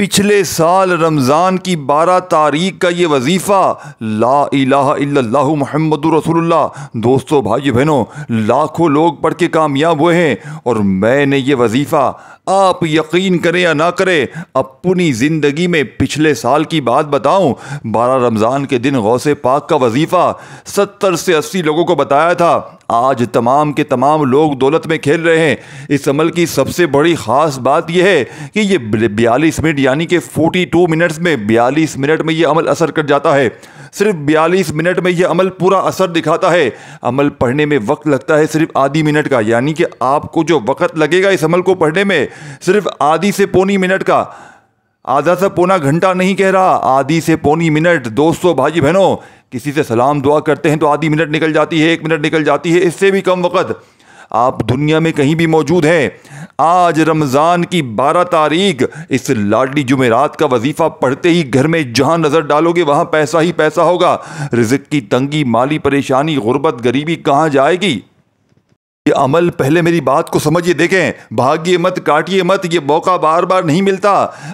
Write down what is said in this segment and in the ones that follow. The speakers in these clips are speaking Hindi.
पिछले साल रमज़ान की 12 तारीख का ये वजीफ़ा ला इलाहा इल्लल्लाहु मुहम्मदुर रसूलुल्लाह, दोस्तों भाई बहनों, लाखों लोग पढ़ के कामयाब हुए हैं। और मैंने ये वजीफ़ा, आप यकीन करें या ना करें, अपनी ज़िंदगी में पिछले साल की बात बताऊं, 12 रमज़ान के दिन गौसे पाक का वजीफ़ा 70 से 80 लोगों को बताया था। आज तमाम के तमाम लोग दौलत में खेल रहे हैं। इस अमल की सबसे बड़ी ख़ास बात यह है कि ये 42 मिनट यानी कि 42 मिनट्स में 42 मिनट में ये अमल असर कर जाता है। सिर्फ 42 मिनट में ये अमल पूरा असर दिखाता है। अमल पढ़ने में वक्त लगता है सिर्फ आधी मिनट का, यानी कि आपको जो वक्त लगेगा इस अमल को पढ़ने में सिर्फ आधी से पौनी मिनट का। आधा से पौना घंटा नहीं कह रहा, आधी से पौनी मिनट। दोस्तों भाई बहनों, किसी से सलाम दुआ करते हैं तो आधी मिनट निकल जाती है, 1 मिनट निकल जाती है, इससे भी कम वक्त। आप दुनिया में कहीं भी मौजूद हैं, आज रमज़ान की 12 तारीख, इस लाडली जुमेरात का वजीफ़ा पढ़ते ही घर में जहां नज़र डालोगे वहां पैसा ही पैसा होगा। रिज़्क़ की तंगी, माली परेशानी, गुर्बत, गरीबी कहां जाएगी? ये अमल, पहले मेरी बात को समझिए, देखें, भागिए मत, काटिए मत, ये मौका बार बार नहीं मिलता।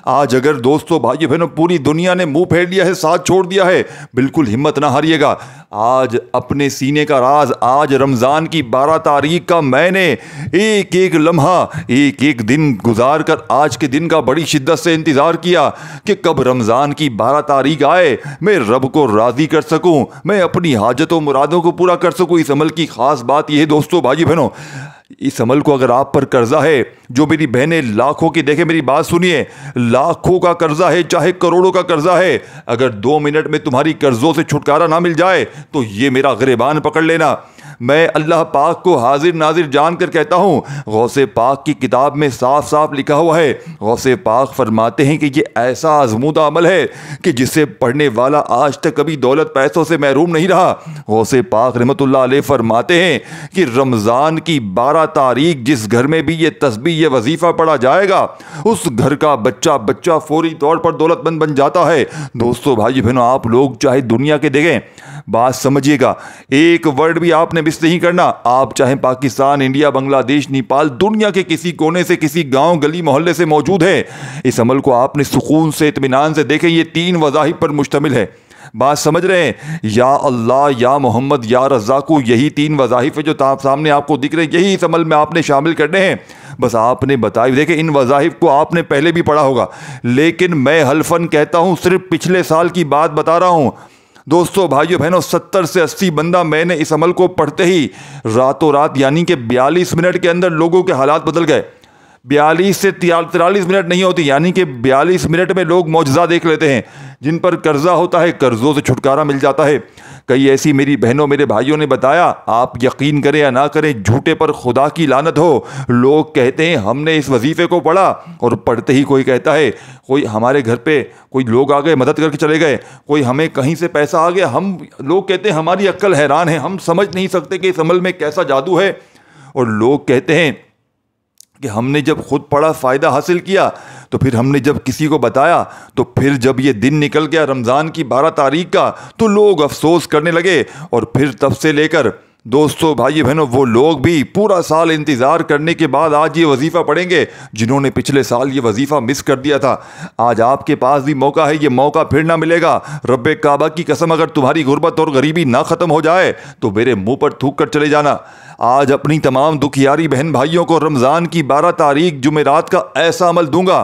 आज अगर दोस्तों भाई बहनों पूरी दुनिया ने मुंह फेर लिया है, साथ छोड़ दिया है, बिल्कुल हिम्मत ना हारिएगा। आज अपने सीने का राज, आज रमज़ान की 12 तारीख का मैंने एक एक लम्हा, एक एक दिन गुजार कर आज के दिन का बड़ी शिद्दत से इंतज़ार किया कि कब रमज़ान की 12 तारीख आए, मैं रब को राज़ी कर सकूं, मैं अपनी हाजतों मुरादों को पूरा कर सकूं। इस अमल की ख़ास बात यह है दोस्तों भाई बहनों, इस अमल को अगर आप पर कर्जा है, जो मेरी बहनें लाखों की, देखें मेरी बात सुनिए, लाखों का कर्जा है चाहे करोड़ों का कर्जा है, अगर 2 मिनट में तुम्हारी कर्जों से छुटकारा ना मिल जाए तो ये मेरा गिरबान पकड़ लेना। मैं अल्लाह पाक को हाजिर नाजिर जान कर कहता हूँ, गौसे पाक की किताब में साफ साफ लिखा हुआ है, गौसे पाक फरमाते हैं कि ये ऐसा आजमूदा अमल है कि जिसे पढ़ने वाला आज तक कभी दौलत पैसों से महरूम नहीं रहा। गौसे पाक रहमतुल्लाह अलैह फरमाते हैं कि रमज़ान की 12 तारीख जिस घर में भी ये तस्बीह, ये वजीफ़ा पढ़ा जाएगा, उस घर का बच्चा बच्चा फौरी तौर पर दौलतमंद बन जाता है। दोस्तों भाई बहनों, आप लोग चाहे दुनिया के, देखें बात समझिएगा, एक वर्ड भी आपने मिस नहीं करना। आप चाहे पाकिस्तान, इंडिया, बांग्लादेश, नेपाल, दुनिया के किसी कोने से, किसी गांव गली मोहल्ले से मौजूद है, इस अमल को आपने सुकून से, इत्मीनान से, देखें ये 3 वज़ाहिफ पर मुश्तमिल है। बात समझ रहे हैं? या अल्लाह, या मोहम्मद, या रज़्ज़ाक़ु, यही 3 वज़ाहिफ है जो सामने आपको दिख रहे हैं, यही इस अमल में आपने शामिल करने हैं। बस आपने बताई, देखें इन वज़ाहिफ को आपने पहले भी पढ़ा होगा, लेकिन मैं हल्फन कहता हूं, सिर्फ पिछले साल की बात बता रहा हूं। दोस्तों भाइयों बहनों, 70 से 80 बंदा मैंने इस अमल को पढ़ते ही रातों रात, यानी कि 42 मिनट के अंदर लोगों के हालात बदल गए। 42 से 43 मिनट नहीं होती, यानी कि 42 मिनट में लोग मौजज़ा देख लेते हैं। जिन पर कर्जा होता है, कर्जों से छुटकारा मिल जाता है। कई ऐसी मेरी बहनों, मेरे भाइयों ने बताया, आप यकीन करें या ना करें, झूठे पर खुदा की लानत हो, लोग कहते हैं हमने इस वजीफे को पढ़ा, और पढ़ते ही कोई कहता है कोई हमारे घर पे कोई लोग आ गए, मदद करके चले गए, कोई हमें कहीं से पैसा आ गया, हम लोग कहते हैं हमारी अक्ल हैरान है, हम समझ नहीं सकते कि इस अमल में कैसा जादू है। और लोग कहते हैं कि हमने जब खुद पढ़ा, फ़ायदा हासिल किया, तो फिर हमने जब किसी को बताया, तो फिर जब ये दिन निकल गया रमज़ान की 12 तारीख का, तो लोग अफसोस करने लगे। और फिर तब से लेकर दोस्तों भाई बहनों, वो लोग भी पूरा साल इंतज़ार करने के बाद आज ये वजीफ़ा पढ़ेंगे जिन्होंने पिछले साल ये वजीफ़ा मिस कर दिया था। आज आपके पास भी मौका है, ये मौका फिर ना मिलेगा। रब्बे काबा की कसम, अगर तुम्हारी गुर्बत और गरीबी ना ख़त्म हो जाए तो मेरे मुंह पर थूक कर चले जाना। आज अपनी तमाम दुखियारी बहन भाइयों को रमज़ान की 12 तारीख जुमेरात का ऐसा अमल दूंगा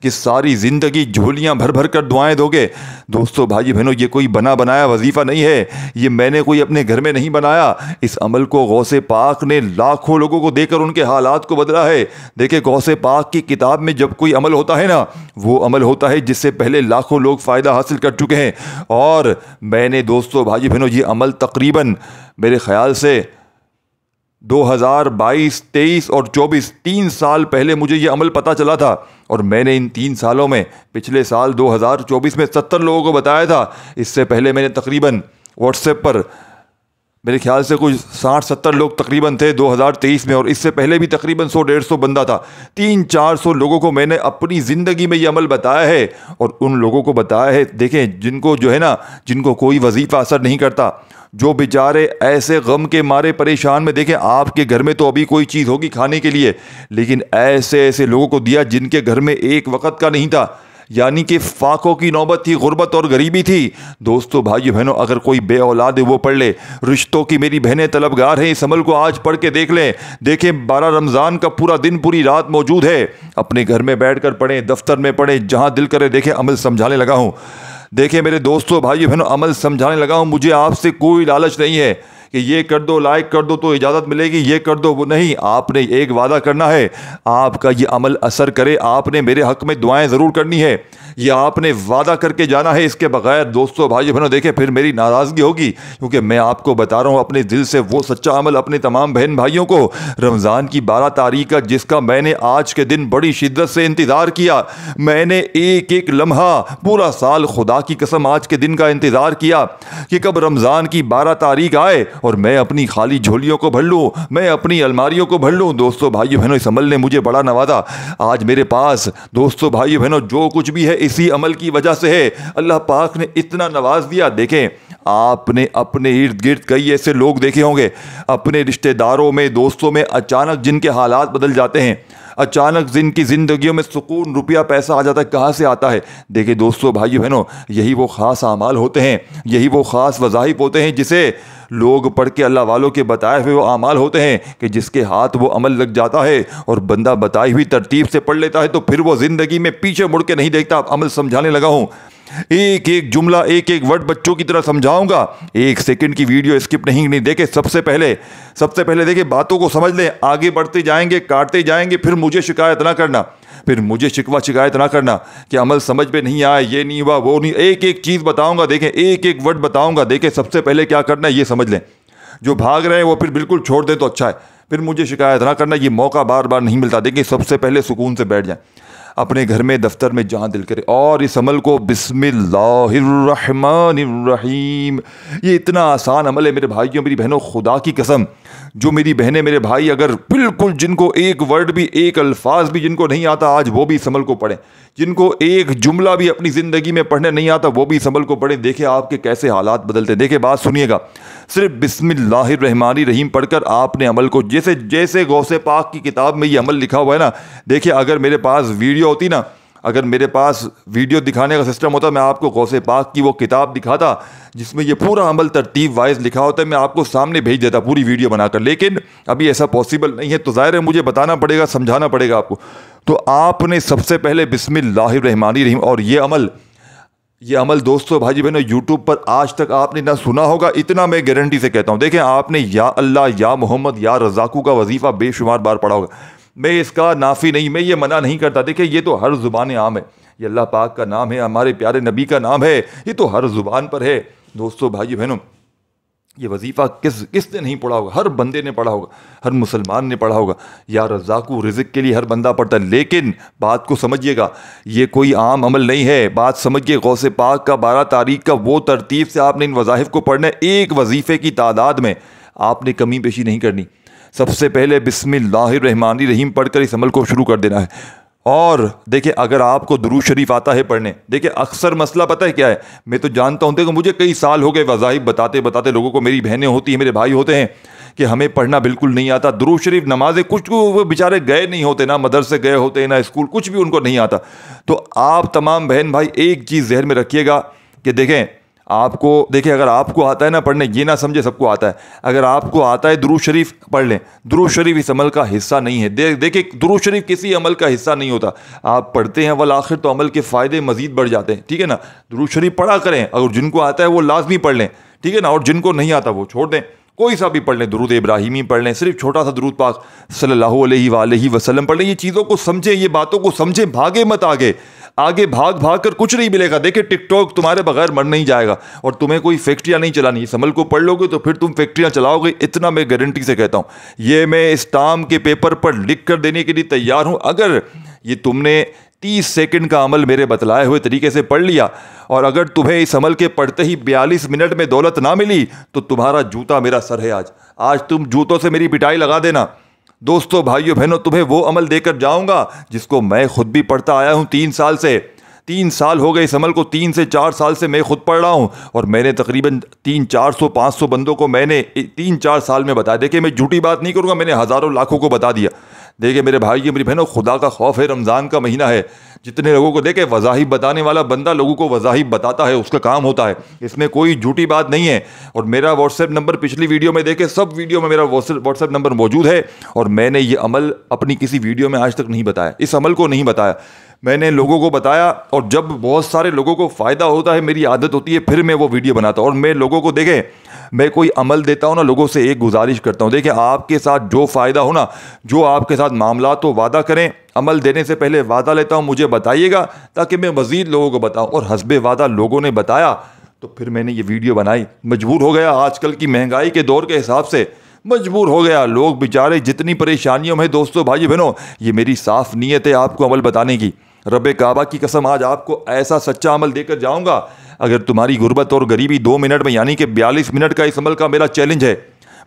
कि सारी ज़िंदगी झोलियां भर भर कर दुआएं दोगे। दोस्तों भाई बहनों, ये कोई बना बनाया वजीफ़ा नहीं है, ये मैंने कोई अपने घर में नहीं बनाया। इस अमल को गौसे पाक ने लाखों लोगों को देकर उनके हालात को बदला है। देखिए, गौसे पाक की किताब में जब कोई अमल होता है ना, वो अमल होता है जिससे पहले लाखों लोग फ़ायदा हासिल कर चुके हैं। और मैंने दोस्तों भाई बहनों ये अमल तकरीबन मेरे ख्याल से 2022, 23 और 24, 3 साल पहले मुझे ये अमल पता चला था। और मैंने इन 3 सालों में, पिछले साल 2024 में 70 लोगों को बताया था। इससे पहले मैंने तकरीबन व्हाट्सएप पर मेरे ख्याल से कुछ 60-70 लोग तकरीबन थे 2023 में, और इससे पहले भी तकरीबन 100-150 बंदा था। 300-400 लोगों को मैंने अपनी ज़िंदगी में ये अमल बताया है। और उन लोगों को बताया है, देखें, जिनको जो है ना, जिनको कोई वजीफ़ा असर नहीं करता, जो बेचारे ऐसे गम के मारे परेशान में, देखें आपके घर में तो अभी कोई चीज़ होगी खाने के लिए, लेकिन ऐसे ऐसे लोगों को दिया जिनके घर में एक वक्त का नहीं था, यानी कि फाकों की नौबत थी, गुर्बत और गरीबी थी। दोस्तों भाइयों बहनों, अगर कोई बे औलाद है वो पढ़ ले। रिश्तों की मेरी बहनें तलबगार हैं, इस अमल को आज पढ़ के देख लें। देखें 12 रमज़ान का पूरा दिन पूरी रात मौजूद है। अपने घर में बैठ कर पढ़ें, दफ्तर में पढ़ें, जहाँ दिल करे। देखें अमल समझाने लगा हूँ। देखें मेरे दोस्तों भाइयों बहनों, अमल समझाने लगा हूँ। मुझे आपसे कोई लालच नहीं है कि ये कर दो, लाइक कर दो तो इजाज़त मिलेगी, ये कर दो वो नहीं। आपने एक वादा करना है, आपका ये अमल असर करे। आपने मेरे हक़ में दुआएं ज़रूर करनी है, ये आपने वादा करके जाना है। इसके बगैर दोस्तों भाइयों बहनों देखें फिर मेरी नाराज़गी होगी, क्योंकि मैं आपको बता रहा हूँ अपने दिल से वो सच्चा अमल अपने तमाम बहन भाइयों को। रमज़ान की 12 तारीख का जिसका मैंने आज के दिन बड़ी शिद्दत से इंतज़ार किया, मैंने एक एक लम्हा पूरा साल खुदा की कसम आज के दिन का इंतज़ार किया कि कब रमज़ान की 12 तारीख आए और मैं अपनी खाली झोलियों को भर लूँ, मैं अपनी अलमारियों को भर लूँ। दोस्तों भाइयों बहनों, इस अमल ने मुझे बड़ा नवाजा। आज मेरे पास दोस्तों भाइयों बहनों जो कुछ भी है इसी अमल की वजह से है। अल्लाह पाक ने इतना नवाज दिया। देखें आपने अपने इर्द गिर्द कई ऐसे लोग देखे होंगे, अपने रिश्तेदारों में, दोस्तों में अचानक जिनके हालात बदल जाते हैं, अचानक जिनकी ज़िंदगियों में सुकून, रुपया, पैसा आ जाता है। कहाँ से आता है? देखिए दोस्तों भाइयों बहनों, यही वो ख़ास आमाल होते हैं, यही वो ख़ास वज़ाइफ होते हैं जिसे लोग पढ़ के अल्लाह वालों के बताए हुए वो आमाल होते हैं कि जिसके हाथ वो अमल लग जाता है और बंदा बताई हुई तरतीब से पढ़ लेता है तो फिर वो ज़िंदगी में पीछे मुड़ के नहीं देखता। अमल समझाने लगा हूँ, एक एक जुमला, एक एक वर्ड बच्चों की तरह समझाऊंगा। 1 सेकंड की वीडियो स्किप नहीं देखे। सबसे पहले देखिए बातों को समझ लें, आगे बढ़ते जाएंगे, काटते जाएंगे, फिर मुझे शिकायत ना करना, फिर मुझे शिकायत ना करना कि अमल समझ में नहीं आया, ये नहीं हुआ, वो नहीं। एक एक चीज़ बताऊंगा, देखें एक एक वर्ड बताऊंगा। देखें सबसे पहले क्या करना है ये समझ लें। जो भाग रहे हैं वो फिर बिल्कुल छोड़ दें तो अच्छा है, फिर मुझे शिकायत ना करना, ये मौका बार बार नहीं मिलता। देखिए सबसे पहले सुकून से बैठ जाएं अपने घर में, दफ्तर में, जहाँ दिल करे, और इस अमल को बिस्मिल्लाहिर्रहमानिर्रहीम। ये इतना आसान अमल है मेरे भाइयों, मेरी बहनों, खुदा की कसम। जो मेरी बहनें, मेरे भाई, अगर बिल्कुल जिनको एक वर्ड भी, एक अल्फाज भी जिनको नहीं आता, आज वो भी इस अमल को पढ़ें। जिनको एक जुमला भी अपनी ज़िंदगी में पढ़ने नहीं आता वो भी इस अमल को पढ़ें। देखें आपके कैसे हालात बदलते। देखें बात सुनिएगा, सिर्फ बिस्मिल्लाहिर्रहमानिर्रहीम पढ़कर आपने अमल को, जैसे जैसे गौसे पाक की किताब में ये अमल लिखा हुआ है ना। देखिए अगर मेरे पास वीडियो होती ना, अगर मेरे पास वीडियो दिखाने का सिस्टम होता, मैं आपको गौसे पाक की वो किताब दिखाता जिसमें ये पूरा अमल तरतीब वाइज लिखा होता है, मैं आपको सामने भेज देता पूरी वीडियो बनाकर। लेकिन अभी ऐसा पॉसिबल नहीं है, तो ज़ाहिर है मुझे बताना पड़ेगा, समझाना पड़ेगा आपको। तो आपने सबसे पहले बिस्मिल्लाहिर्रहमानिर्रहीम, और ये अमल दोस्तों भाई बहनों यूट्यूब पर आज तक आपने ना सुना होगा, इतना मैं गारंटी से कहता हूँ। देखें आपने या अल्लाह, या मोहम्मद, या रज़ाकू का वजीफ़ा बेशुमार बार पढ़ा होगा। मैं इसका नाफी नहीं, मैं ये मना नहीं करता। देखिए ये तो हर ज़ुबान आम है, ये अल्लाह पाक का नाम है, हमारे प्यारे नबी का नाम है, ये तो हर ज़ुबान पर है। दोस्तों भाई बहनों, ये वजीफ़ा किसने नहीं पढ़ा होगा? हर बंदे ने पढ़ा होगा, हर मुसलमान ने पढ़ा होगा। या रज़ाकू, रिज़्क़ के लिए हर बंदा पढ़ता है। लेकिन बात को समझिएगा, ये कोई आम अमल नहीं है। बात समझिए, गौसे पाक का 12 तारीख का वो तरतीब से आपने इन वज़ाइफ को पढ़ना है। एक वजीफ़े की तादाद में आपने कमी पेशी नहीं करनी। सबसे पहले बिस्मिल्लाहिर्रहमानिर्रहीम पढ़कर इस अमल को शुरू कर देना है। और देखिए अगर आपको दुरूद शरीफ आता है पढ़ने, देखिए अक्सर मसला पता है क्या है, मैं तो जानता हूँ, देखो मुझे कई साल हो गए वज़ाइफ बताते बताते लोगों को, मेरी बहनें होती हैं, मेरे भाई होते हैं कि हमें पढ़ना बिल्कुल नहीं आता। दुरूद शरीफ, नमाजें, कुछ वो बेचारे गए नहीं होते, ना मदरसे गए होते, ना स्कूल, कुछ भी उनको नहीं आता। तो आप तमाम बहन भाई एक चीज़ जहन में रखिएगा कि देखें आपको, देखिए अगर आपको आता है ना पढ़ने, ये ना समझे सबको आता है। अगर आपको आता है दुरूद शरीफ पढ़ लें। दुरूद शरीफ इस अमल का हिस्सा नहीं है। देखिए दुरूद शरीफ किसी अमल का हिस्सा नहीं होता। आप पढ़ते हैं वल आखिर तो अमल के फ़ायदे मज़ीद बढ़ जाते हैं, ठीक है ना। दुरूद शरीफ पढ़ा करें, अगर जिनको आता है वो लाजमी पढ़ लें, ठीक है ना, और जिनको नहीं आता वो छोड़ दें, कोई सा भी पढ़ लें। दुरूद इब्राहिमी पढ़ लें, सिर्फ छोटा सा दुरूद पाक सल्लल्लाहु अलैहि वसल्लम पढ़ लें। ये चीज़ों को समझें, ये बातों को समझें, भागे मत आगे भाग कर कुछ नहीं मिलेगा। देखिए टिकटॉक तुम्हारे बगैर मर नहीं जाएगा, और तुम्हें कोई फैक्ट्रियाँ नहीं चलानी। इस अमल को पढ़ लोगे तो फिर तुम फैक्ट्रियाँ चलाओगे, इतना मैं गारंटी से कहता हूँ। ये मैं स्टाम्प के पेपर पर लिख कर देने के लिए तैयार हूँ। अगर ये तुमने 30 सेकंड का अमल मेरे बतलाए हुए तरीके से पढ़ लिया, और अगर तुम्हें इस अमल के पढ़ते ही 42 मिनट में दौलत ना मिली, तो तुम्हारा जूता मेरा सर है। आज तुम जूतों से मेरी पिटाई लगा देना। दोस्तों भाइयों बहनों, तुम्हें वो अमल देकर जाऊंगा जिसको मैं खुद भी पढ़ता आया हूं 3 साल से। 3 साल हो गए इस अमल को, 3 से 4 साल से मैं खुद पढ़ रहा हूं, और मैंने तकरीबन 300-400-500 बंदों को मैंने 3-4 साल में बताया। देखिए मैं झूठी बात नहीं करूंगा, मैंने हज़ारों लाखों को बता दिया। देखिए मेरे भाई मेरी बहनों, खुदा का खौफ है, रमज़ान का महीना है। जितने लोगों को देखे वज़ाहिब बताने वाला बंदा लोगों को वज़ाहिब बताता है, उसका काम होता है, इसमें कोई झूठी बात नहीं है। और मेरा व्हाट्सएप नंबर पिछली वीडियो में देखे, सब वीडियो में मेरा व्हाट्सएप नंबर मौजूद है। और मैंने ये अमल अपनी किसी वीडियो में आज तक नहीं बताया, इस अमल को नहीं बताया, मैंने लोगों को बताया। और जब बहुत सारे लोगों को फ़ायदा होता है, मेरी आदत होती है फिर मैं वो वीडियो बनाता हूँ। और मैं लोगों को देखें, मैं कोई अमल देता हूँ ना, लोगों से एक गुजारिश करता हूँ, देखिए आपके साथ जो फ़ायदा हो ना, जो आपके साथ मामला तो वादा करें, अमल देने से पहले वादा लेता हूँ, मुझे बताइएगा ताकि मैं मज़ीद लोगों को बताऊँ। और हस्बे वादा लोगों ने बताया तो फिर मैंने ये वीडियो बनाई। मजबूर हो गया, आजकल की महंगाई के दौर के हिसाब से मजबूर हो गया। लोग बेचारे जितनी परेशानियों में, दोस्तों भाई बहनों, ये मेरी साफ नीयत है आपको अमल बताने की। रब्बे काबा की कसम, आज आपको ऐसा सच्चा अमल देकर जाऊंगा, अगर तुम्हारी गुर्बत और गरीबी 2 मिनट में, यानी कि 42 मिनट का इस अमल का मेरा चैलेंज है,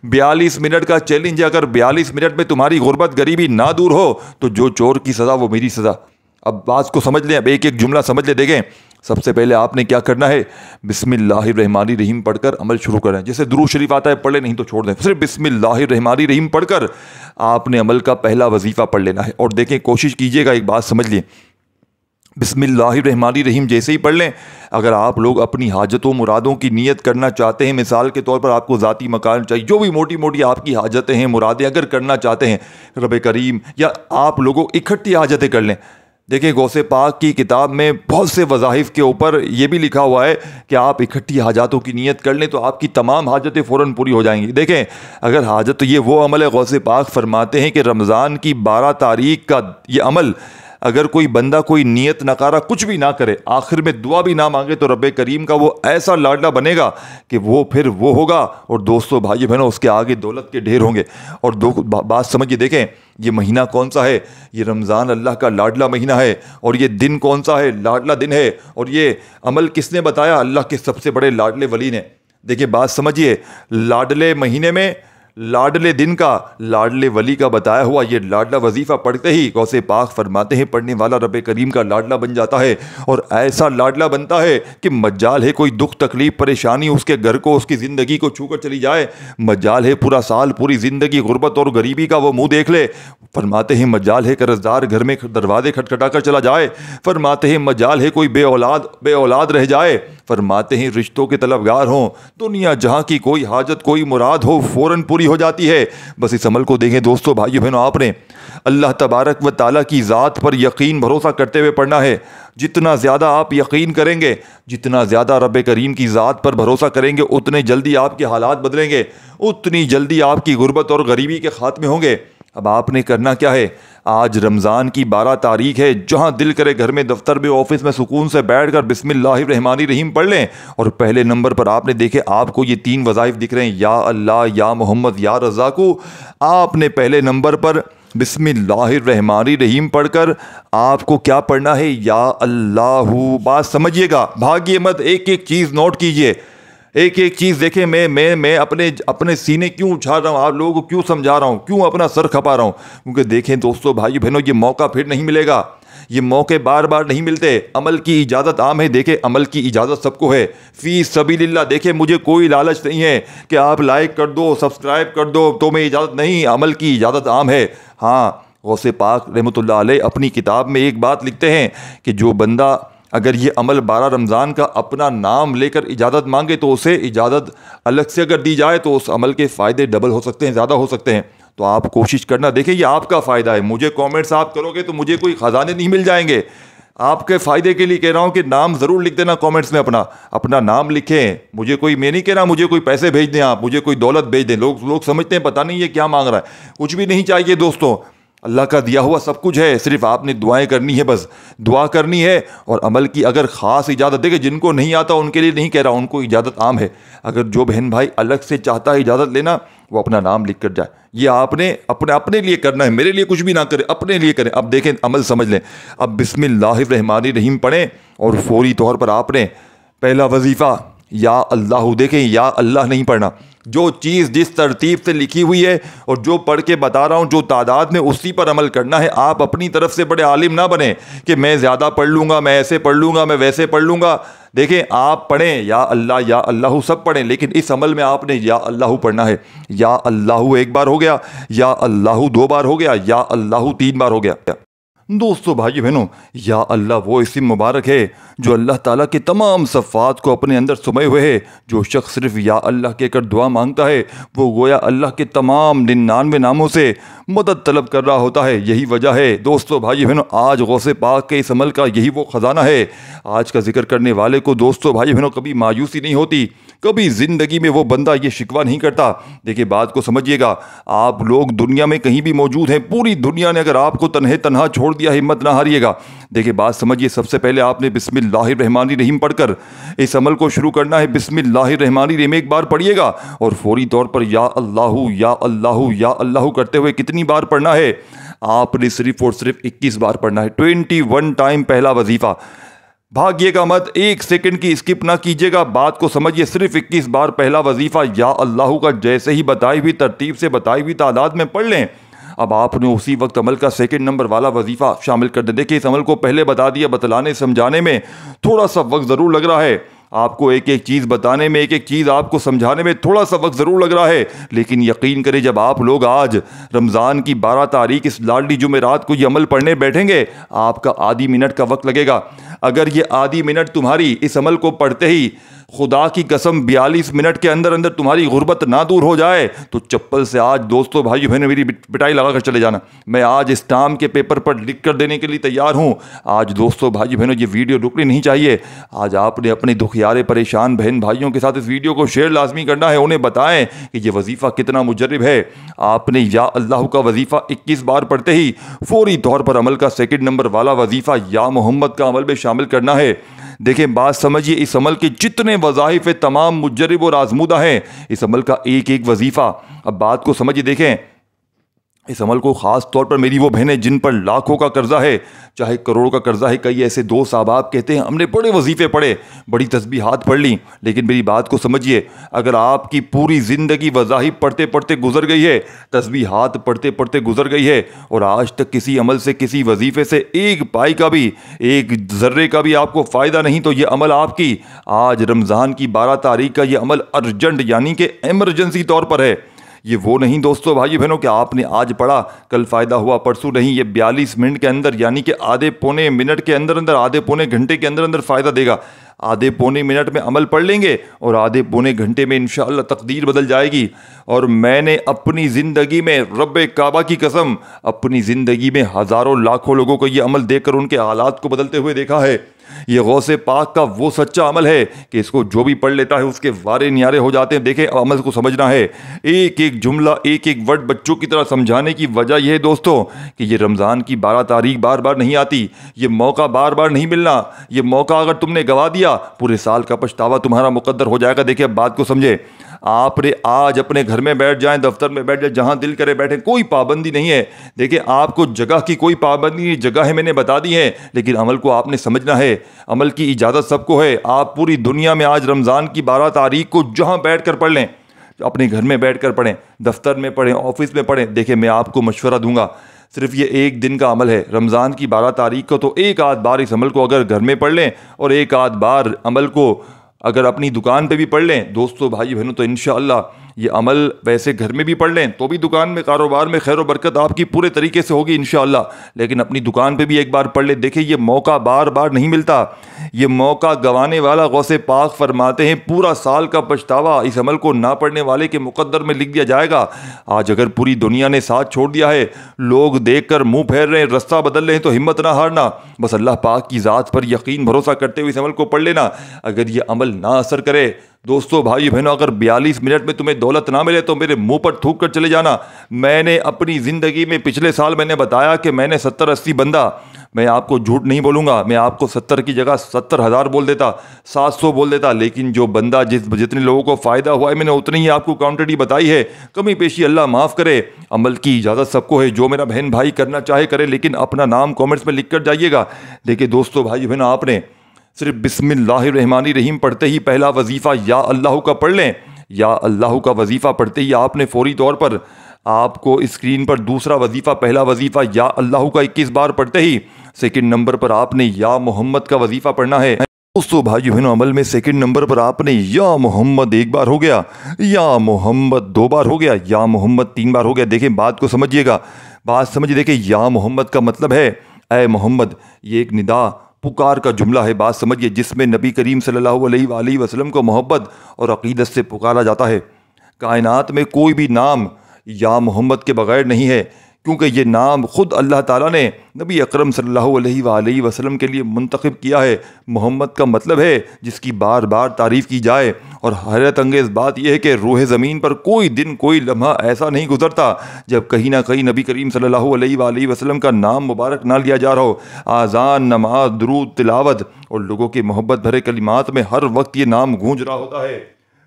42 मिनट का चैलेंज है, अगर 42 मिनट में तुम्हारी गुर्बत गरीबी ना दूर हो तो जो चोर की सज़ा वो मेरी सज़ा। अब बात को समझ लें, अब एक एक जुमला समझ ले। देखें, सबसे पहले आपने क्या करना है, बिस्मिल्लाहिर्रहमानिर्रहीम पढ़कर अमल शुरू करें। जैसे दुरूद शरीफ आता है पढ़ ले, नहीं तो छोड़ दें, सिर्फ बिस्मिल्लाहिर्रहमानिर्रहीम पढ़कर आपने अमल का पहला वजीफ़ा पढ़ लेना है। और देखें, कोशिश कीजिएगा, एक बात समझ लिए, बिस्मिल्लाहिर्रहमानिर्रहीम जैसे ही पढ़ लें, अगर आप लोग अपनी हाजतों मुरादों की नीयत करना चाहते हैं, मिसाल के तौर पर आपको ज़ाती मकान चाहिए, जो भी मोटी मोटी आपकी हाजतें हैं, मुरादें अगर करना चाहते हैं रब करीम, या आप लोगों इकट्ठी हाजतें कर लें। देखिए, गौसे पाक की किताब में बहुत से वज़ाइफ के ऊपर यह भी लिखा हुआ है कि आप इकट्ठी हाजातों की नीयत कर लें तो आपकी तमाम हाजतें फ़ौरन पूरी हो जाएंगी। देखें, अगर हाजत, तो ये वो अमल है, गौसे पाक फरमाते हैं कि रमज़ान की 12 तारीख का ये अमल अगर कोई बंदा कोई नीयत नकारा कुछ भी ना करे, आखिर में दुआ भी ना मांगे, तो रब्बे करीम का वो ऐसा लाडला बनेगा कि वो फिर वो होगा। और दोस्तों भाई बहनों, उसके आगे दौलत के ढेर होंगे। और बात समझिए, देखें ये महीना कौन सा है, ये रमज़ान अल्लाह का लाडला महीना है। और ये दिन कौन सा है, लाडला दिन है। और ये अमल किसने बताया, अल्लाह के सबसे बड़े लाडले वली ने। देखिए बात समझिए, लाडले महीने में, लाडले दिन का, लाडले वली का बताया हुआ ये लाडला वजीफ़ा पढ़ते ही गौसे पाक फरमाते हैं पढ़ने वाला रब्बे करीम का लाडला बन जाता है। और ऐसा लाडला बनता है कि मजाल है कोई दुख तकलीफ परेशानी उसके घर को, उसकी ज़िंदगी को छू कर चली जाए। मजाल है पूरा साल, पूरी ज़िंदगी गुर्बत और गरीबी का वो मुंह देख ले। फरमाते हैं मजाल है कर्जदार घर में दरवाजे खटखटा कर चला जाए। फरमाते हैं मजाल है कोई बे औलाद रह जाए। फरमाते हैं रिश्तों के तलबगार हों, दुनिया जहाँ की कोई हाजत कोई मुराद हो फ़ौरन पूरी हो जाती है। बस इस अमल को देखें दोस्तों भाइयों बहनों, आपने अल्लाह तबारक व ताला की ज़ात पर यकीन भरोसा करते हुए पढ़ना है। जितना ज़्यादा आप यकीन करेंगे, जितना ज़्यादा रब करीम की ज़ात पर भरोसा करेंगे, उतने जल्दी आपके हालात बदलेंगे, उतनी जल्दी आपकी गुर्बत और गरीबी के खात्मे होंगे। अब आपने करना क्या है, आज रमज़ान की 12 तारीख है, जहाँ दिल करे घर में, दफ्तर में, ऑफिस में सुकून से बैठकर बिस्मिल्लाहिर्रहमानिर्रहीम पढ़ लें। और पहले नंबर पर आपने देखे आपको ये 3 वज़ाइफ दिख रहे हैं, या अल्लाह, या मोहम्मद, या रज़ाकू। आपने पहले नंबर पर बिस्मिल्लाहिर्रहमानिर्रहीम पढ़कर आपको क्या पढ़ना है, या अल्लाहू। बात समझिएगा, भागिए मत, एक एक चीज़ नोट कीजिए, एक एक चीज़ देखें। मैं अपने सीने क्यों उछाल रहा हूँ, आप लोगों को क्यों समझा रहा हूँ, क्यों अपना सर खपा रहा हूँ, क्योंकि देखें दोस्तों भाई बहनों, ये मौका फिर नहीं मिलेगा, ये मौके बार बार नहीं मिलते। अमल की इजाज़त आम है, देखें अमल की इजाज़त सबको है, फ़ी सबीलिल्लाह। देखें मुझे कोई लालच नहीं है कि आप लाइक कर दो, सब्सक्राइब कर दो तो मैं इजाज़त नहीं, अमल की इजाज़त आम है। हाँ, गौसे पाक रहमतुल्लाह अलैह अपनी किताब में एक बात लिखते हैं कि जो बंदा अगर ये अमल 12 रमज़ान का अपना नाम लेकर इजाज़त मांगे तो उसे इजाज़त अलग से अगर दी जाए तो उस अमल के फ़ायदे डबल हो सकते हैं, ज़्यादा हो सकते हैं। तो आप कोशिश करना, देखिए ये आपका फ़ायदा है, मुझे कमेंट्स आप करोगे तो मुझे कोई ख़जाने नहीं मिल जाएंगे। आपके फ़ायदे के लिए कह रहा हूँ कि नाम ज़रूर लिख देना कमेंट्स में, अपना नाम लिखें। मुझे कोई, मैं नहीं कह रहा मुझे कोई पैसे भेज दें, आप मुझे कोई दौलत भेज दें। लोग समझते हैं पता नहीं ये क्या मांग रहा है, कुछ भी नहीं चाहिए दोस्तों, अल्लाह का दिया हुआ सब कुछ है, सिर्फ आपने दुआएं करनी है, बस दुआ करनी है। और अमल की अगर ख़ास इजाज़त, देखिए जिनको नहीं आता उनके लिए नहीं कह रहा, उनको इजाज़त आम है। अगर जो बहन भाई अलग से चाहता है इजाज़त लेना, वो अपना नाम लिख कर जाए। ये आपने अपने लिए करना है, मेरे लिए कुछ भी ना करें, अपने लिए करें। अब देखें अमल समझ लें, अब बिस्मिल्लाहिर्रहमानिर्रहीम पढ़ें और फौरी तौर पर आपने पहला वजीफ़ा या अल्लाह, देखें या अल्लाह नहीं पढ़ना, जो चीज़ जिस तरतीब से लिखी हुई है और जो पढ़ के बता रहा हूँ जो तादाद में, उसी पर अमल करना है। आप अपनी तरफ से बड़े आलिम ना बने कि मैं ज़्यादा पढ़ लूँगा, मैं ऐसे पढ़ लूँगा, मैं वैसे पढ़ लूँगा। देखें, आप पढ़ें या अल्लाह सब पढ़ें, लेकिन इस अमल में आपने या अल्लाह पढ़ना है। या अल्लाह एक बार हो गया, या अल्लाह 2 बार हो गया, या अल्लाह 3 बार हो गया। दोस्तों भाई बहनों, या अल्लाह वो इस्म मुबारक है जो अल्लाह ताला के तमाम सफ़ात को अपने अंदर समाये हुए है। जो शख्स सिर्फ या अल्लाह कहकर दुआ मांगता है वो गोया अल्लाह के तमाम 99 नामों से मदद तलब कर रहा होता है। यही वजह है दोस्तों भाई बहनों, आज गौसे पाक के इस अमल का यही वो ख़जाना है। आज का जिक्र करने वाले को दोस्तों भाई बहनों कभी मायूसी नहीं होती, कभी ज़िंदगी में वो बंदा ये शिकवा नहीं करता। देखिए बात को समझिएगा, आप लोग दुनिया में कहीं भी मौजूद हैं, पूरी दुनिया ने अगर आपको तन्हा छोड़ दिया, हिम्मत ना हारिएगा। देखिए बात समझिए, सबसे पहले आपने बिस्मिल्लाहिर्रहमानिर्रहीम पढ़कर इस अमल को शुरू करना है। बिस्मिल्लाहिर्रहमानिर्रहीम एक बार पढ़िएगा और फौरी तौर पर या अल्लाह करते हुए कितनी बार पढ़ना है? आपने सिर्फ और सिर्फ 21 बार पढ़ना है। 21 टाइम पहला वजीफा। भागिएगा मत, 1 सेकंड की स्किप ना कीजिएगा। बात को समझिए, सिर्फ 21 बार पहला वजीफा या अल्लाह का जैसे ही बताई हुई तरतीब से बताई हुई तादाद में पढ़ लें। अब आपने उसी वक्त अमल का सेकंड नंबर वाला वजीफा शामिल कर दे। देखिए इस अमल को पहले बता दिया, बतलाने समझाने में थोड़ा सा वक्त ज़रूर लग रहा है। आपको एक एक चीज़ बताने में, एक एक चीज़ आपको समझाने में थोड़ा सा वक्त ज़रूर लग रहा है, लेकिन यकीन करें जब आप लोग आज रमज़ान की 12 तारीख इस लाडली जुमेरात को ये अमल पढ़ने बैठेंगे, आपका आधी मिनट का वक्त लगेगा। अगर ये आधी मिनट तुम्हारी इस अमल को पढ़ते ही खुदा की कसम 42 मिनट के अंदर अंदर तुम्हारी गुर्बत ना दूर हो जाए तो चप्पल से आज दोस्तों भाई बहनों मेरी पिटाई लगा कर चले जाना। मैं आज स्टाम्प के पेपर पर लिख कर देने के लिए तैयार हूँ। आज दोस्तों भाई बहनों ये वीडियो रुकनी नहीं चाहिए। आज आपने अपने दुखियारे परेशान बहन भाइयों के साथ इस वीडियो को शेयर लाजमी करना है। उन्हें बताएं कि ये वजीफ़ा कितना मुजर्रिब है। आपने या अल्लाह का वजीफ़ा 21 बार पढ़ते ही फौरी तौर पर अमल का सेकंड नंबर वाला वजीफ़ा या मोहम्मद का अमल में शामिल करना है। देखें बात समझिए, इस अमल के जितने वज़ाइफ तमाम मुजर्रिब और आजमूदा हैं, इस अमल का एक एक वजीफ़ा। अब बात को समझिए, देखें इस अमल को ख़ास तौर पर मेरी वो बहनें जिन पर लाखों का कर्जा है, चाहे करोड़ों का कर्जा है। कई ऐसे दोस्त अहबाब कहते हैं हमने बड़े वजीफ़े पढ़े, बड़ी तस्बीहात पढ़ ली, लेकिन मेरी बात को समझिए, अगर आपकी पूरी ज़िंदगी वज़ाइफ पढ़ते पढ़ते गुजर गई है, तस्बीहात पढ़ते पढ़ते गुजर गई है और आज तक किसी अमल से, किसी वजीफ़े से एक पाई का भी, एक ज़र्रे का भी आपको फ़ायदा नहीं, तो ये अमल आपकी आज रमज़ान की 12 तारीख का ये अमल अर्जेंट यानी कि एमरजेंसी तौर पर है। ये वो नहीं दोस्तों भाई बहनों कि आपने आज पढ़ा कल फ़ायदा हुआ, परसों नहीं। ये 42 मिनट के अंदर यानी कि आधे पौने मिनट के अंदर अंदर, आधे पौने घंटे के अंदर अंदर फ़ायदा देगा। आधे पौने मिनट में अमल पढ़ लेंगे और आधे पौने घंटे में इंशाअल्लाह तकदीर बदल जाएगी। और मैंने अपनी ज़िंदगी में रब्बे काबा की कसम अपनी ज़िंदगी में हज़ारों लाखों लोगों को ये अमल देखकर उनके हालात को बदलते हुए देखा है। ये गौसे पाक का वो सच्चा अमल है कि इसको जो भी पढ़ लेता है उसके वारे न्यारे हो जाते हैं। देखें अमल को समझना है, एक एक जुमला, एक एक वर्ड बच्चों की तरह समझाने की वजह यह है दोस्तों कि ये रमज़ान की 12 तारीख बार बार नहीं आती, ये मौका बार बार नहीं मिलना। ये मौका अगर तुमने गवा दिया पूरे साल का पछतावा तुम्हारा मुकद्दर हो जाएगा। देखिए अब बात को समझे, आपने आज अपने घर में बैठ जाएं, दफ्तर में बैठ जाए, जहां दिल करे बैठे, कोई पाबंदी नहीं है। देखिए आपको जगह की कोई पाबंदी नहीं, जगह है मैंने बता दी है, लेकिन अमल को आपने समझना है। अमल की इजाज़त सबको है। आप पूरी दुनिया में आज रमज़ान की 12 तारीख को जहां बैठ कर पढ़ लें, अपने घर में बैठ कर पढ़ें, दफ्तर में पढ़ें, ऑफिस में पढ़ें। देखिए मैं आपको मशवरा दूंगा, सिर्फ ये एक दिन का अमल है। रमज़ान की 12 तारीख को तो एक आध बार इस अमल को अगर घर में पढ़ लें और एक आध बार अमल को अगर अपनी दुकान पे भी पढ़ लें दोस्तों भाई बहनों, तो इंशाअल्लाह ये अमल वैसे घर में भी पढ़ लें तो भी दुकान में, कारोबार में खैर व बरकत आपकी पूरे तरीके से होगी इंशाअल्लाह। लेकिन अपनी दुकान पे भी एक बार पढ़ लें। देखिए ये मौका बार बार नहीं मिलता, ये मौका गंवाने वाला गौसे पाक फरमाते हैं पूरा साल का पछतावा इस अमल को ना पढ़ने वाले के मुकद्दर में लिख दिया जाएगा। आज अगर पूरी दुनिया ने साथ छोड़ दिया है, लोग देख कर मुँह फेर रहे हैं, रास्ता बदल रहे हैं, तो हिम्मत ना हारना, बस अल्लाह पाक की ज़ात पर यकीन भरोसा करते हुए इस अमल को पढ़ लेना। अगर ये अमल ना असर करे दोस्तों भाई बहनों, अगर 42 मिनट में तुम्हें दौलत ना मिले तो मेरे मुंह पर थूक कर चले जाना। मैंने अपनी ज़िंदगी में पिछले साल मैंने बताया कि मैंने 70-80 बंदा, मैं आपको झूठ नहीं बोलूँगा, मैं आपको 70 की जगह 70,000 बोल देता, 700 बोल देता, लेकिन जो बंदा जितने लोगों को फ़ायदा हुआ है मैंने उतनी ही आपको क्वांटिटी बताई है। कमी पेशी अल्लाह माफ़ करे। अमल की इजाज़त सबको है, जो मेरा बहन भाई करना चाहे करे, लेकिन अपना नाम कॉमेंट्स में लिख कर जाइएगा। देखिए दोस्तों भाई बहनों, आपने सिर्फ बिस्मिल्लाहिर्रहमानिर्रहीम पढ़ते ही पहला वजीफ़ा या अल्लाह का पढ़ लें, या अल्लाह का वजीफ़ा पढ़ते ही आपने फौरी तौर पर आपको स्क्रीन पर दूसरा वजीफ़ा, पहला वजीफ़ा या अल्लाह का 21 बार पढ़ते ही सेकंड नंबर पर आपने या मोहम्मद का वजीफ़ा पढ़ना है। दोस्तों भाई बहनों, अमल में सेकंड नंबर पर आपने या मोहम्मद 1 बार हो गया, या मोहम्मद 2 बार हो गया, या मोहम्मद 3 बार हो गया। देखें बात को समझिएगा, बात समझिए। देखें या मोहम्मद का मतलब है ए मोहम्मद, ये एक निदा पुकार का जुमला है, बात समझिए, जिसमें नबी करीम सल्लल्लाहु अलैहि वसल्लम को मोहब्बत और अक़ीदत से पुकारा जाता है। कायनात में कोई भी नाम या मोहम्मद के बगैर नहीं है, क्योंकि ये नाम ख़ुद अल्लाह ताला ने नबी अकरम सल्लल्लाहु अलैहि वसल्लम के लिए मुंतखब किया है। मोहम्मद का मतलब है जिसकी बार बार तारीफ़ की जाए। और हैरत अंगेज़ बात यह है कि रूह ज़मीन पर कोई दिन, कोई लम्हा ऐसा नहीं गुजरता जब कहीं ना कहीं नबी करीम सल्लल्लाहु अलैहि वसल्लम का नाम मुबारक ना लिया जा रहा हो। आज़ान, नमाज, दुरूद, तिलावत और लोगों के मोहब्बत भरे कलिमात में हर वक्त ये नाम गूंज रहा होता है।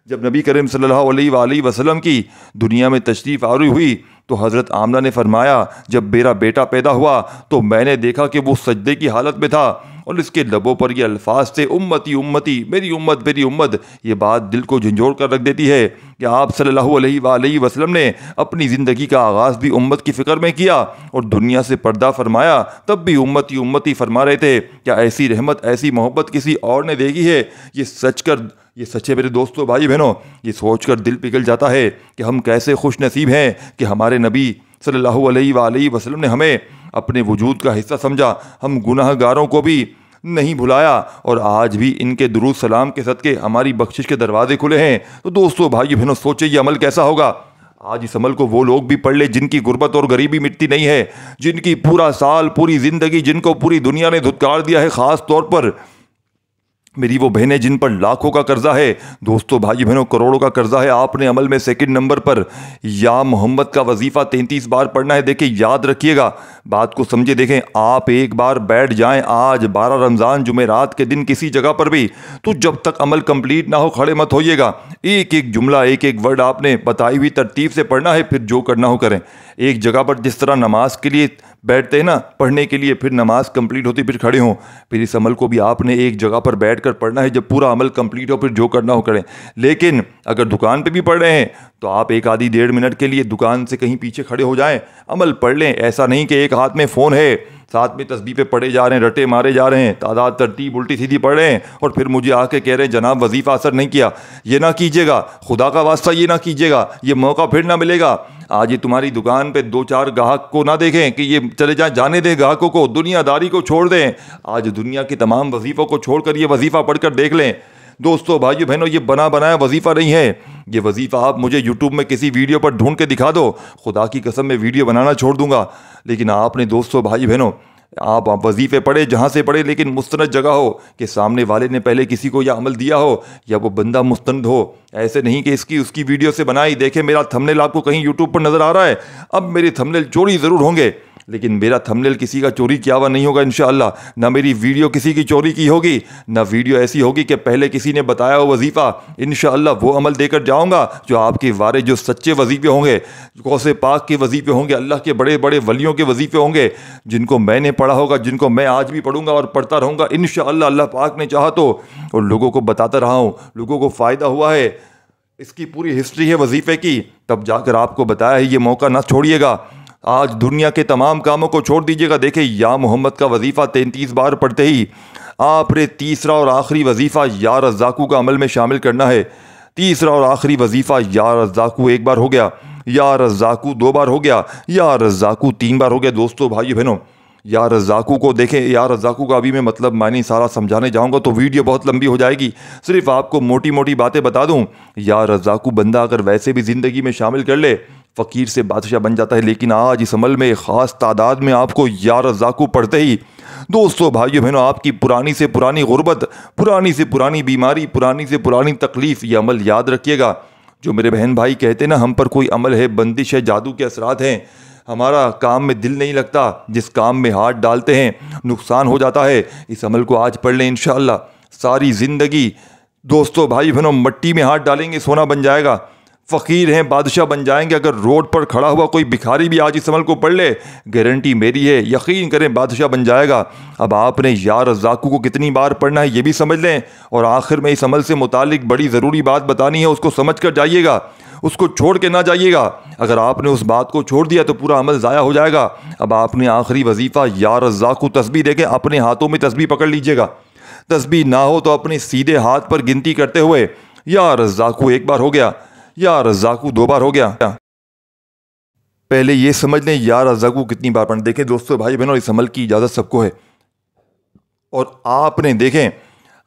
जब नबी करीम सल्लल्लाहु अलैहि वसल्लम की दुनिया में तशरीफ़ आवर हुई तो हज़रत आमना ने फरमाया, जब मेरा बेटा पैदा हुआ तो मैंने देखा कि वो सजदे की हालत में था और इसके लबों पर ये अल्फाज थे, उम्मती उम्मती, मेरी उम्मत मेरी उम्मत। ये बात दिल को झंझोड़ कर रख देती है कि आप सल्लल्लाहु अलैहि वसल्लम ने अपनी ज़िंदगी का आगाज़ भी उम्मत की फ़िक्र में किया और दुनिया से पर्दा फरमाया तब भी उम्मती उम्मती फरमा रहे थे। क्या ऐसी रहमत, ऐसी मोहब्बत किसी और ने देखी है? ये सच है मेरे दोस्तों, भाई बहनों। ये सोचकर दिल पिघल जाता है कि हम कैसे खुश नसीब हैं कि हमारे नबी सल्लल्लाहु अलैहि वसल्लम ने हमें अपने वजूद का हिस्सा समझा, हम गुनाहगारों को भी नहीं भुलाया और आज भी इनके दुरूद सलाम के सदके हमारी बख्शिश के दरवाजे खुले हैं। तो दोस्तों भाई बहनों, सोचिए ये अमल कैसा होगा। आज इस अमल को वो लोग भी पढ़ ले जिनकी गुर्बत और गरीबी मिटती नहीं है, जिनकी पूरा साल, पूरी ज़िंदगी, जिनको पूरी दुनिया ने धुतकार दिया है। ख़ास तौर पर मेरी वो बहनें जिन पर लाखों का कर्जा है, दोस्तों भाई बहनों करोड़ों का कर्जा है। आपने अमल में सेकंड नंबर पर या मोहम्मद का वजीफ़ा 33 बार पढ़ना है। देखिए याद रखिएगा, बात को समझे। देखें आप एक बार बैठ जाएं आज 12 रमज़ान जुमेरात के दिन किसी जगह पर भी, तो जब तक अमल कंप्लीट ना हो खड़े मत होइएगा। एक एक जुमला, एक एक वर्ड आपने बताई हुई तरतीब से पढ़ना है, फिर जो करना हो करें। एक जगह पर जिस तरह नमाज के लिए बैठते हैं ना पढ़ने के लिए, फिर नमाज कंप्लीट होती फिर खड़े हों, फिर इस अमल को भी आपने एक जगह पर बैठकर पढ़ना है। जब पूरा अमल कंप्लीट हो फिर जो करना हो करें। लेकिन अगर दुकान पे भी पढ़ रहे हैं तो आप एक आधी 1.5 मिनट के लिए दुकान से कहीं पीछे खड़े हो जाएं, अमल पढ़ लें। ऐसा नहीं कि एक हाथ में फ़ोन है, साथ में तस्बीह पे पढ़े जा रहे हैं, रटे मारे जा रहे हैं, तादाद तरतीब उल्टी सीधी पढ़ रहे हैं और फिर मुझे आके कह रहे हैं जनाब वजीफ़ा असर नहीं किया। ये ना कीजिएगा, खुदा का वास्ता ये ना कीजिएगा, ये मौका फिर ना मिलेगा। आज ये तुम्हारी दुकान पे 2-4 ग्राहक को ना देखें कि ये चले जाएं, जाने दें ग्राहकों को, दुनियादारी को छोड़ दें। आज दुनिया के तमाम वजीफ़ों को छोड़कर ये वजीफ़ा पढ़कर देख लें। दोस्तों भाइयों बहनों, ये बना बनाया वजीफ़ा नहीं है। ये वजीफ़ा आप मुझे यूट्यूब में किसी वीडियो पर ढूंढ के दिखा दो, खुदा की कसम में वीडियो बनाना छोड़ दूंगा। लेकिन आपने दोस्तों भाई बहनों आप वजीफ़े पढ़े जहाँ से पढ़े, लेकिन मुस्तनद जगह हो कि सामने वाले ने पहले किसी को यह अमल दिया हो या वो बंदा मुस्तनद हो। ऐसे नहीं कि इसकी उसकी वीडियो से बनाई, देखे मेरा थंबनेल आपको कहीं यूट्यूब पर नज़र आ रहा है। अब मेरे थंबनेल चोरी ज़रूर होंगे, लेकिन मेरा थंबनेल किसी का चोरी किया हुआ नहीं होगा इंशाअल्लाह। ना मेरी वीडियो किसी की चोरी की होगी, ना वीडियो ऐसी होगी कि पहले किसी ने बताया हो वजीफ़ा। इंशाअल्लाह वो अमल देकर जाऊंगा जो आपके वारे जो सच्चे वजीफ़े होंगे, गौसे पाक के वजीफ़े होंगे, अल्लाह के बड़े बड़े वलियों के वजीफ़े होंगे, जिनको मैंने पढ़ा होगा, जिनको मैं आज भी पढ़ूंगा और पढ़ता रहूँगा इंशाअल्लाह। अल्लाह पाक ने चाहा तो, और लोगों को बताता रहा हूँ, लोगों को फ़ायदा हुआ है। इसकी पूरी हिस्ट्री है वजीफ़े की, तब जाकर आपको बताया है। ये मौका ना छोड़िएगा। आज दुनिया के तमाम कामों को छोड़ दीजिएगा। देखिए या मोहम्मद का वजीफ़ा 33 बार पढ़ते ही आपने तीसरा और आखिरी वजीफ़ा या रज़्ज़ाक़ू का अमल में शामिल करना है। तीसरा और आखिरी वजीफ़ा या रज़्ज़ाक़ू 1 बार हो गया, या रज़्ज़ाक़ू 2 बार हो गया, या रज़्ज़ाक़ू 3 बार हो गया। दोस्तों भाइयों बहनों, या रज़्ज़ाक़ू को देखें, या रज़्ज़ाक़ू का अभी मैं मतलब मानी सारा समझाने जाऊँगा तो वीडियो बहुत लंबी हो जाएगी। सिर्फ आपको मोटी मोटी बातें बता दूँ। या रज़्ज़ाक़ू बंदा अगर वैसे भी ज़िंदगी में शामिल कर ले, फ़कीर से बादशाह बन जाता है। लेकिन आज इस अमल में ख़ास तादाद में आपको या रज़्ज़ाक़ू पढ़ते ही दोस्तों भाइयों बहनों आपकी पुरानी से पुरानी गुर्बत, पुरानी से पुरानी बीमारी, पुरानी से पुरानी तकलीफ़, ये अमल याद रखिएगा। जो मेरे बहन भाई कहते ना हम पर कोई अमल है, बंदिश है, जादू के असरात हैं, हमारा काम में दिल नहीं लगता, जिस काम में हाथ डालते हैं नुकसान हो जाता है, इस अमल को आज पढ़ लें इंशाअल्लाह। सारी ज़िंदगी दोस्तों भाई बहनों मट्टी में हाथ डालेंगे सोना बन जाएगा। फ़कीर हैं, बादशाह बन जाएंगे। अगर रोड पर खड़ा हुआ कोई भिखारी भी आज इस अमल को पढ़ ले, गारंटी मेरी है, यकीन करें बादशाह बन जाएगा। अब आपने या रज़्ज़ाक़ू को कितनी बार पढ़ना है ये भी समझ लें, और आखिर में इस अमल से मुतालिक बड़ी ज़रूरी बात बतानी है, उसको समझ कर जाइएगा, उसको छोड़ के ना जाइएगा। अगर आपने उस बात को छोड़ दिया तो पूरा अमल ज़ाया हो जाएगा। अब आपने आखिरी वजीफ़ा या रज़्ज़ाक़ू तस्बीह देखें, अपने हाथों में तस्बीह पकड़ लीजिएगा। तस्बीह ना हो तो अपने सीधे हाथ पर गिनती करते हुए या रज़्ज़ाक़ू एक बार हो गया, या रज़्ज़ाक़ू दो बार हो गया। पहले ये समझ लें या रज़्ज़ाक़ू कितनी बार पढ़ें। देखें दोस्तों भाई बहनों, इस अमल की इजाज़त सबको है, और आपने देखें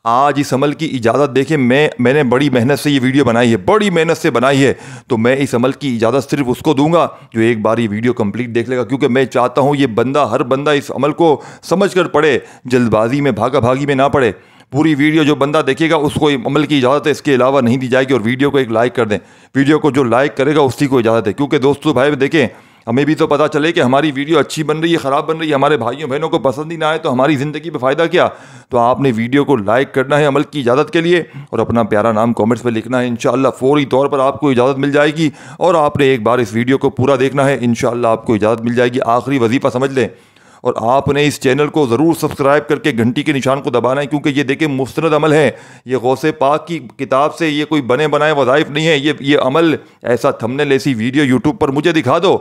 आज इस अमल की इजाज़त देखें, मैंने बड़ी मेहनत से ये वीडियो बनाई है, बड़ी मेहनत से बनाई है, तो मैं इस अमल की इजाज़त सिर्फ उसको दूंगा जो एक बार ये वीडियो कंप्लीट देख लेगा, क्योंकि मैं चाहता हूँ ये बंदा, हर बंदा इस अमल को समझ कर पढ़े, जल्दबाजी में भागा भागी में ना पढ़े। पूरी वीडियो जो बंदा देखेगा उसको अमल की इजाज़त है, इसके अलावा नहीं दी जाएगी। और वीडियो को एक लाइक कर दें, वीडियो को जो लाइक करेगा उसी को इजाज़त है, क्योंकि दोस्तों भाई देखें हमें भी तो पता चले कि हमारी वीडियो अच्छी बन रही है, ख़राब बन रही है, हमारे भाइयों बहनों को पसंद ही ना आए तो हमारी ज़िंदगी में फ़ायदा क्या। तो आपने वीडियो को लाइक करना है अमल की इजाज़त के लिए, और अपना प्यारा नाम कमेंट्स में लिखना है। इंशाअल्लाह फ़ौरी तौर पर आपको इजाज़त मिल जाएगी, और आपने एक बार इस वीडियो को पूरा देखना है, इंशाअल्लाह आपको इजाज़त मिल जाएगी। आखिरी वजीफ़ा समझ लें, और आपने इस चैनल को ज़रूर सब्सक्राइब करके घंटी के निशान को दबाना है, क्योंकि ये देखें मुस्तनद अमल है, ये गौसे पाक की किताब से, ये कोई बने बनाए वज़ाइफ नहीं है। ये अमल ऐसा थंबनेल ऐसी वीडियो यूट्यूब पर मुझे दिखा दो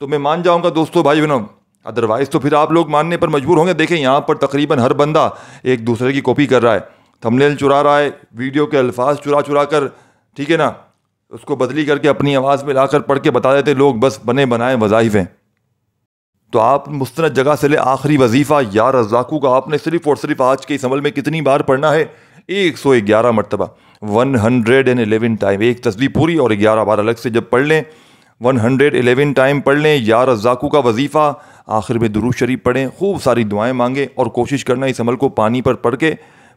तो मैं मान जाऊंगा दोस्तों भाई बहनों, अदरवाइज़ तो फिर आप लोग मानने पर मजबूर होंगे। देखें यहाँ पर तकरीबन हर बंदा एक दूसरे की कॉपी कर रहा है, थंबनेल चुरा रहा है, वीडियो के अल्फाज चुरा कर, ठीक है ना, उसको बदली करके अपनी आवाज़ में लाकर पढ़ के बता देते लोग बस बने बनाए वज़ाइफ हैं। तो आप मुस्तनद जगह से ले आखिरी वजीफ़ा या रज़्ज़ाक़ू का आपने सिर्फ और सिर्फ आज के इस अमल में कितनी बार पढ़ना है? 111 मरतबा, 111 टाइम। एक तस्बीह पूरी और 11 बार अलग से जब पढ़ लें, 111 टाइम पढ़ लें या रज़्ज़ाक़ू का वजीफ़ा। आखिर में दुरूद शरीफ पढ़ें, खूब सारी दुआएं मांगें, और कोशिश करना इस अमल को पानी पर पढ़ के,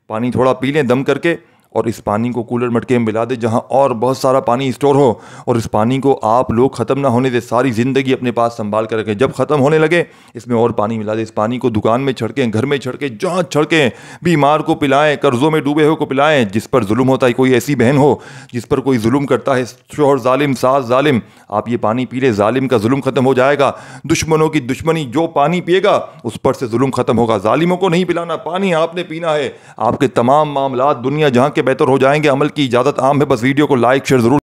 पानी थोड़ा पी लें दम करके, और इस पानी को कूलर मटके में मिला दें जहाँ और बहुत सारा पानी स्टोर हो, और इस पानी को आप लोग ख़त्म ना होने दें, सारी ज़िंदगी अपने पास संभाल कर रखें। जब ख़त्म होने लगे इसमें और पानी मिला दें। इस पानी को दुकान में छिड़कें, घर में छिड़कें, जहाँ छिड़कें, बीमार को पिलाएं, कर्ज़ों में डूबे हो को पिलाएं, जिस पर जुल्म होता है, कोई ऐसी बहन हो जिस पर कोई जुल्म करता है, शोहर जालिम, सास जालिम, आप ये पानी पी लें, जालिम का जुल्म ख़त्म हो जाएगा। दुश्मनों की दुश्मनी, जो पानी पिएगा उस पर से जुल्म ख़त्म होगा। जालिमों को नहीं पिलाना, पानी आपने पीना है, आपके तमाम मामलात दुनिया जहाँ के बेहतर हो जाएंगे। अमल की इजाज़त आम है, बस वीडियो को लाइक शेयर ज़रूर